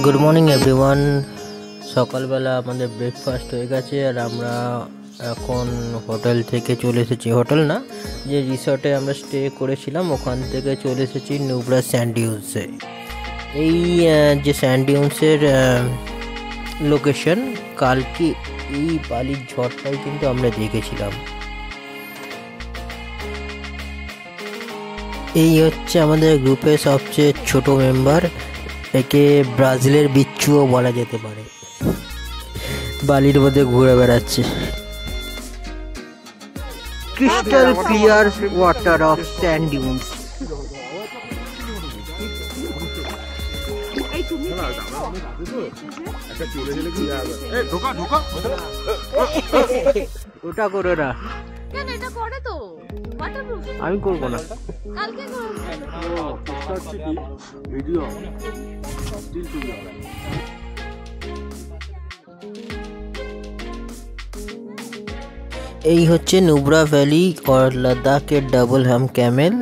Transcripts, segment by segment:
Good morning everyone. সকালবেলা আমাদের breakfast হয়ে গেছে আর আমরা এখন হোটেল থেকে চলে এসেছি, হোটেল না যে রিসর্টে আমরা স্টে করেছিলাম ওখান থেকে চলে এসেছি নুব্রা স্যান্ড ডিউন্সে। এই যে স্যান্ড ডিউন্সের লোকেশন, কালকে এই বালির ঝড়টাই কিন্তু আমরা দেখেছিলাম। এই হচ্ছে আমাদের গ্রুপের সবচেয়ে ছোট মেম্বার, একে ব্রাজিলের বিচ্ছুও বলা যেতে পারে। বালির মধ্যে ঘুরে বেড়াচ্ছে। Crystal clear water of sand dunes. ওটা করো না, আমি করবো না। এই হচ্ছে নুব্রা ভ্যালি আর লাদাখের ডাবল হ্যাম ক্যামেল।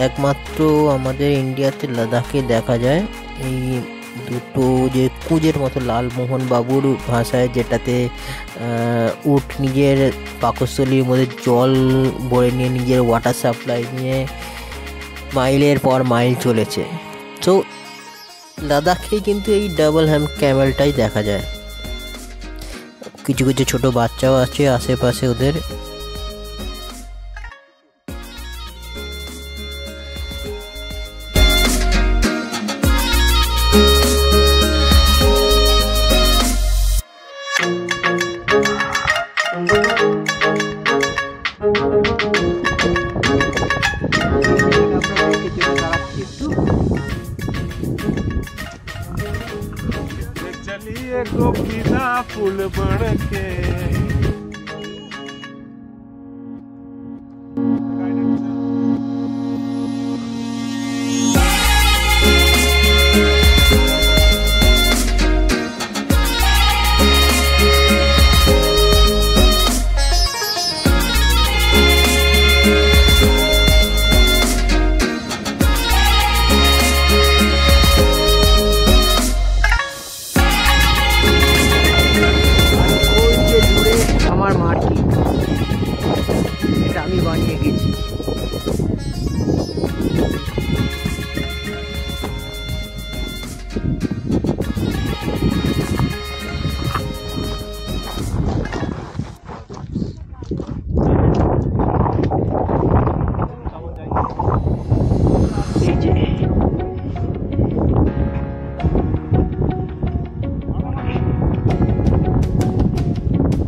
একমাত্র আমাদের ইন্ডিয়াতে লাদাখে দেখা যায় এই দুটো, যে কুঁজের মতো লালমোহন বাবুর ভাষায়, যেটাতে উট নিজের পাকস্থলীর মধ্যে জল ভরে নিয়ে নিজের ওয়াটার সাপ্লাই নিয়ে মাইলের পর মাইল চলেছে। তো লাদাখেই কিন্তু এই ডাবল হ্যাম ক্যামেলটাই দেখা যায়। কিছু কিছু ছোট বাচ্চাও আছে আশেপাশে ওদের। चलिए गोपीना फूल बन के আমি বানিয়ে গেছি।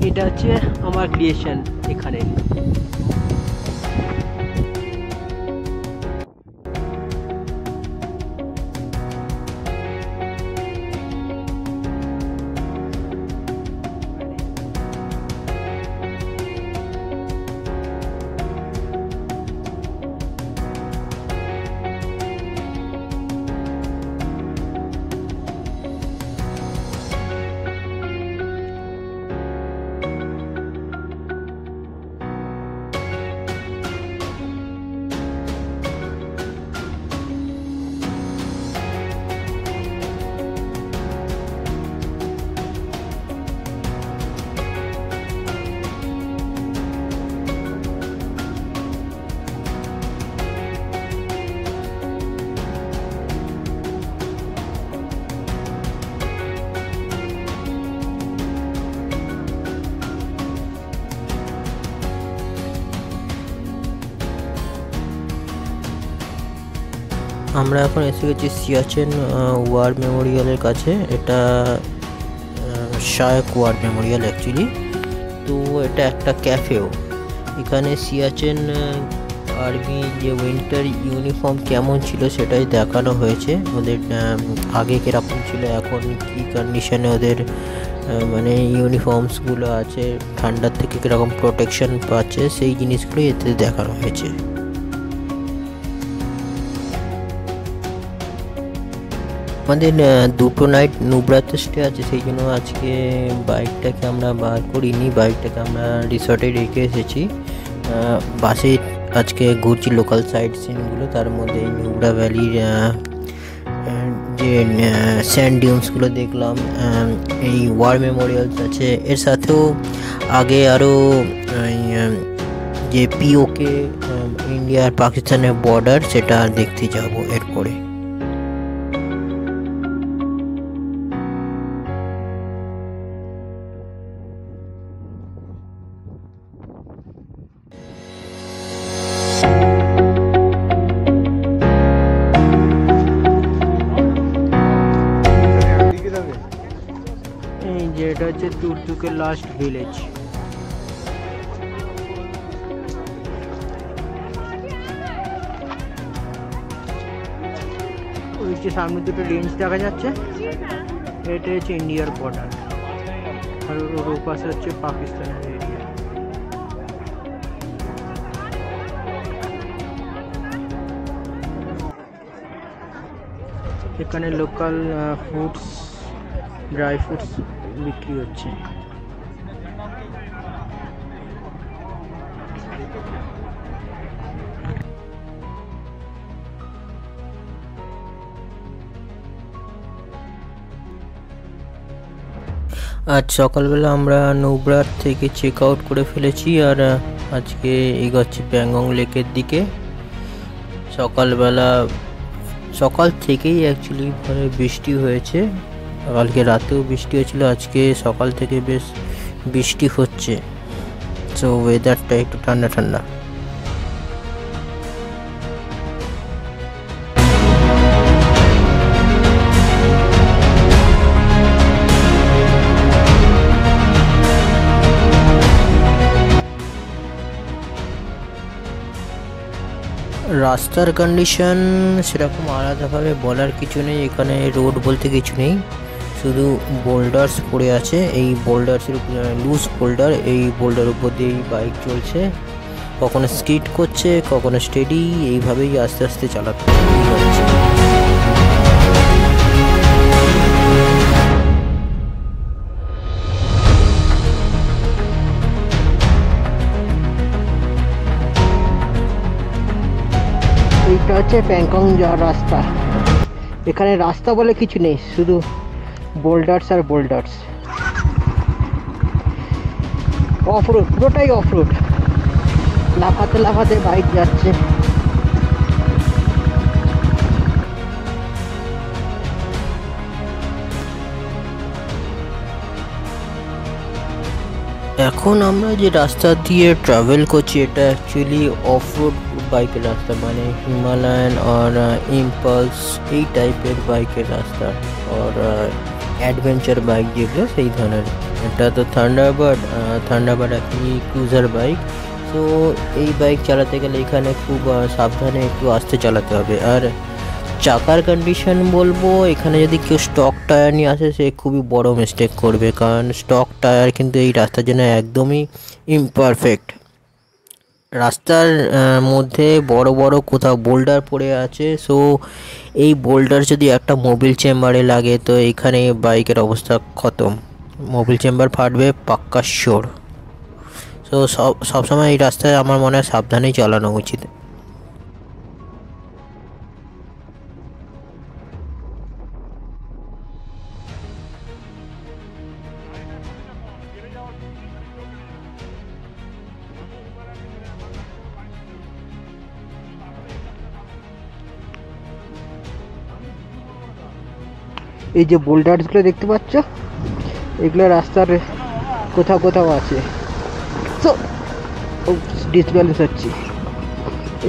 এটা হচ্ছে আমার ক্রিয়েশন এখানে। আমরা এখন এসে গেছি সিয়াচেন ওয়ার মেমোরিয়ালের কাছে। এটা শায়ক ওয়ার মেমোরিয়াল অ্যাকচুয়ালি। তো এটা একটা ক্যাফেও। এখানে সিয়াচেন আর্মি যে উইন্টার ইউনিফর্ম কেমন ছিল সেটাই দেখানো হয়েছে। ওদের আগে কীরকম ছিল, এখন কী কন্ডিশনে ওদের মানে ইউনিফর্মসগুলো আছে, ঠান্ডার থেকে কীরকম প্রোটেকশন পাচ্ছে, সেই জিনিসগুলোই এতে দেখানো হয়েছে। আমাদের দুটো নাইট নুব্রাতে স্টে আছে, সেই জন্য আজকে বাইকটাকে আমরা বার করিনি, বাইকটাকে আমরা রিসর্টে রেখে এসেছি। বাসে আজকে ঘুরছি লোকাল সাইট সিনগুলো, তার মধ্যে নুব্রা ভ্যালির যে স্যান্ড ডিউন্সগুলো দেখলাম, এই ওয়ার মেমোরিয়ালস আছে। এর সাথেও আগে আরও যে পিওকে ইন্ডিয়া আর পাকিস্তানের বর্ডার, সেটা দেখতে যাব এরপরে। এই যে এটা হচ্ছে তুর্তুকের লাস্ট ভিলেজ। ওই যে সামনে দুটো রেঞ্জ দেখা যাচ্ছে, এটা হচ্ছে ইন্ডিয়ার বর্ডার, আর ওর পাশে হচ্ছে পাকিস্তানের এরিয়া। এখানে লোকাল ফুডস, ড্রাই ফ্রুটস বিক্রি হচ্ছে। আজ সকালবেলা আমরা নুব্রা থেকে চেক আউট করে ফেলেছি, আর আজকে এগোচ্ছি প্যাংগং লেকের দিকে। সকাল থেকেই অ্যাকচুয়ালি বৃষ্টি হয়েছে, কালকে রাতেও বৃষ্টি হয়েছিল, আজকে সকাল থেকে বেশ বৃষ্টি হচ্ছে। সো ওয়েদারটা একটু ঠান্ডা ঠান্ডা। রাস্তার কন্ডিশন সেরকম আলাদাভাবে বলার কিছু নেই, এখানে রোড বলতে কিছু নেই, শুধু বোল্ডার্স পড়ে আছে। এই বোল্ডার্সের লুজ বোল্ডার, এই বোল্ডার উপর দিয়েই বাইক চলছে, কখনো স্কিড করছে কখনো স্টেডি, এইভাবেই আস্তে আস্তে চালাতে হচ্ছে। এইটা হচ্ছে প্যাংগং যাওয়ার রাস্তা। এখানে রাস্তা বলে কিছু নেই, শুধু বোল্ডার্স আর বোল্ডার্স। অফ রোড, পুরোটাই অফ রোড, লাফাতে লাফাতে বাইক যাচ্ছে। এখন আমরা যে রাস্তা দিয়ে ট্রাভেল করছি, এটা অ্যাকচুয়ালি অফ রোড বাইকের রাস্তা, মানে হিমালয়ান আর ইম্পালস এই টাইপের বাইকের রাস্তা, আর অ্যাডভেঞ্চার বাইক যেগুলো সেই ধরনের। এটা তো থান্ডারবার্ড অ্যাকচুয়ালি ক্রুজার বাইক। তো এই বাইক চালাতে গেলে এখানে খুব সাবধানে একটু আস্তে চালাতে হবে। আর চাকার কন্ডিশন বলবো, এখানে যদি কেউ স্টক টায়ার নিয়ে আসে সে খুবই বড় মিস্টেক করবে, কারণ স্টক টায়ার কিন্তু এই রাস্তার জন্য একদমই ইমপারফেক্ট। রাস্তার মধ্যে বড় বড় কোথাও বোল্ডার পড়ে আছে, সো এই বোল্ডার যদি একটা মোবিল চেম্বারে লাগে তো এখানে বাইকের অবস্থা খতম, মোবিল চেম্বার ফাটবে পাক্কা শিওর। সো সবসময় এই রাস্তায় আমার মনে হয় সাবধানেই চালানো উচিত। এই যে বোল্ডারসগুলো দেখতে পাচ্ছ, এগুলো রাস্তার কোথাও কোথাও আছে, তো ডিসব্যালেন্স হচ্ছে।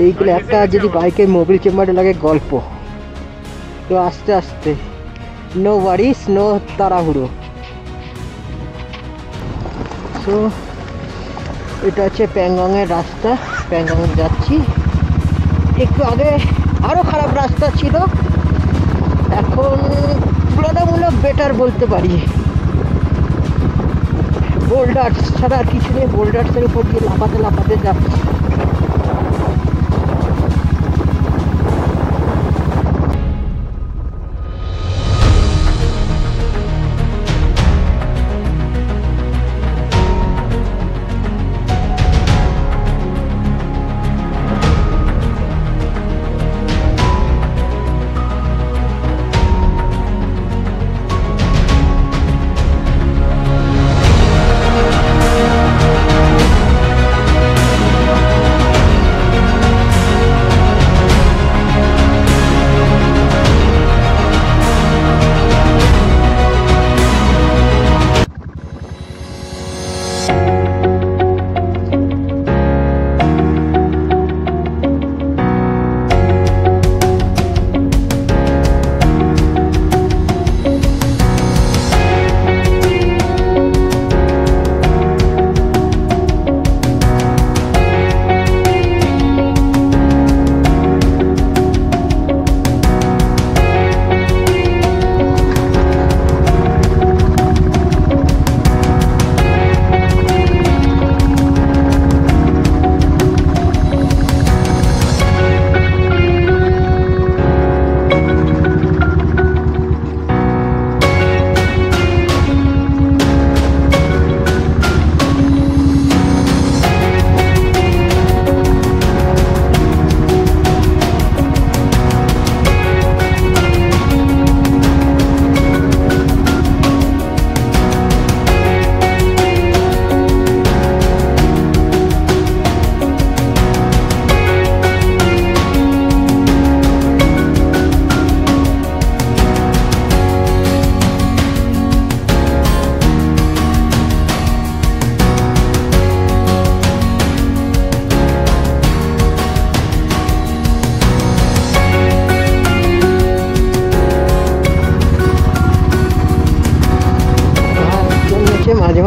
এইগুলো একটা যদি বাইকের মোবিল চেম্বারে লাগে গল্প। তো আস্তে আস্তে, নো ওয়ারিস, নো তাড়াহুড়ো। সো এটা হচ্ছে প্যাংগংয়ের রাস্তা, প্যাংগং যাচ্ছি। একটু আগে আরও খারাপ রাস্তা ছিল, এখন তুলনামূলক বেটার বলতে পারি। বোল্ডার্স ছাড়া আর কিছু নেই, বোল্ডার্সের উপর দিয়ে লাফাতে লাফাতে যাচ্ছি।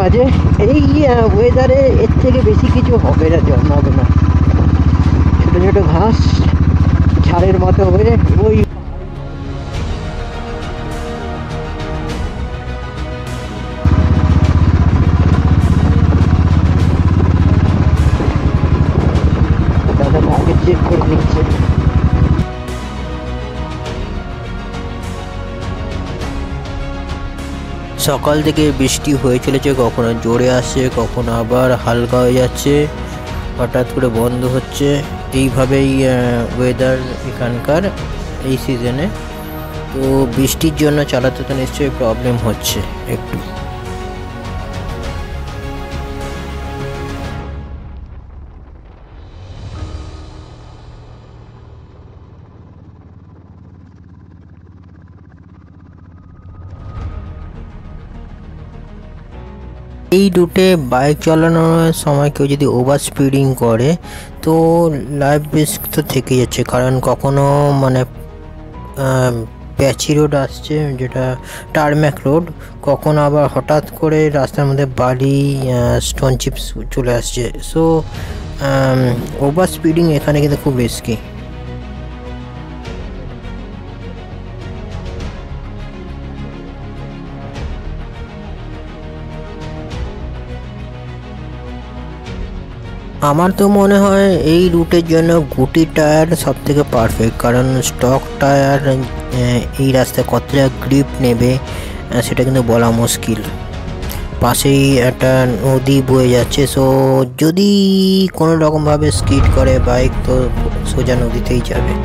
বাজে। এই ওয়েদারে এর থেকে বেশি কিছু হবে না, জন্মাবে না। ছোটো ছোটো ঘাস ঝাড়ের মতো হয়ে ওই দাদা আগে চেক করে নিচ্ছে। সকাল থেকে বৃষ্টি হয়ে চলেছে, কখনো জোরে আসছে, কখনো আবার হালকা হয়ে যাচ্ছে, হঠাৎ করে বন্ধ হচ্ছে। এইভাবেই ওয়েদার এখানকার এই সিজনে। তো বৃষ্টির জন্য চালাতে তো নিশ্চয়ই প্রবলেম হচ্ছে একটু। এই রুটে বাইক চালানোর সময় কেউ যদি ওভার স্পিডিং করে তো লাইফ রিস্ক তো থেকে যাচ্ছে, কারণ কখনো মানে প্যাচি রোড আসছে যেটা টারম্যাক রোড, কখনো আবার হঠাৎ করে রাস্তার মধ্যে বালি স্টোন চিপস চলে আসছে। সো ওভার স্পিডিং এখানে কিন্তু খুব রিস্কি। আমার তো মনে হয় এই রুটের জন্য গুটি টায়ার সব থেকে পারফেক্ট, কারণ স্টক টায়ার এই রাস্তায় কতটা গ্রিপ নেবে সেটা কিন্তু বলা মুশকিল। পাশেই একটা নদী বয়ে যাচ্ছে, সো যদি কোনো রকমভাবে স্কিড করে বাইক তো সোজা নদীতেই যাবে।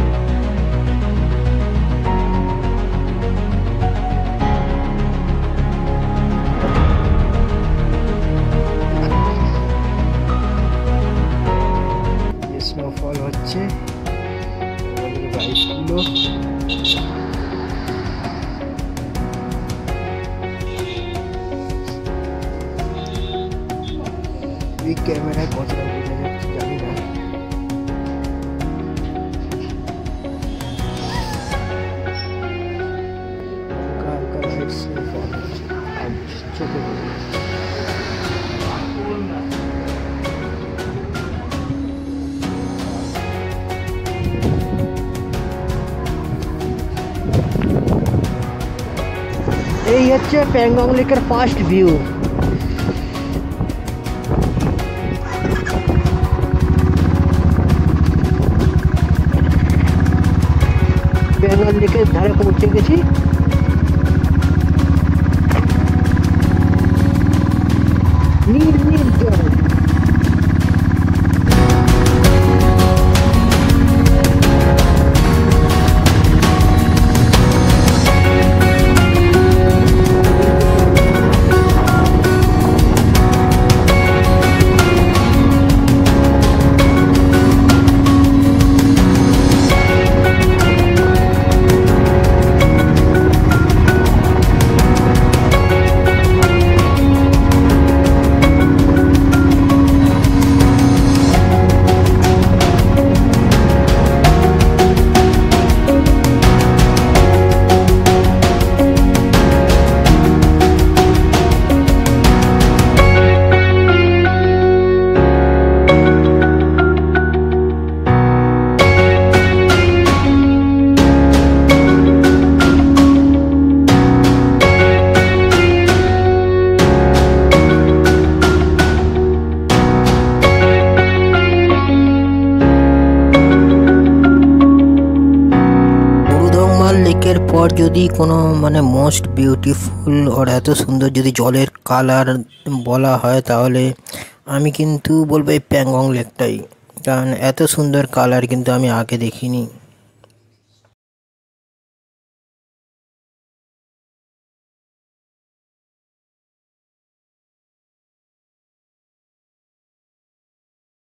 স্নোফল হচ্ছে আমাদের বাইকগুলো। এই ক্যামেরায় কতটা বোঝা যাচ্ছে জানি না। হালকা লাইট স্নোফল হচ্ছে আর চোখে বোঝা যাচ্ছে। এই হচ্ছে প্যাংগং লেকের ফার্স্ট ভিউ। প্যাংগং লেকের ধারে পৌঁছে গেছি। নীল নীল জল। লেকের পর যদি কোনো মানে মোস্ট বিউটিফুল আর এত সুন্দর যদি জলের কালার বলা হয় তাহলে আমি কিন্তু বলবো এই প্যাংগং লেকটাই, কারণ এত সুন্দর কালার কিন্তু আমি আগে দেখিনি।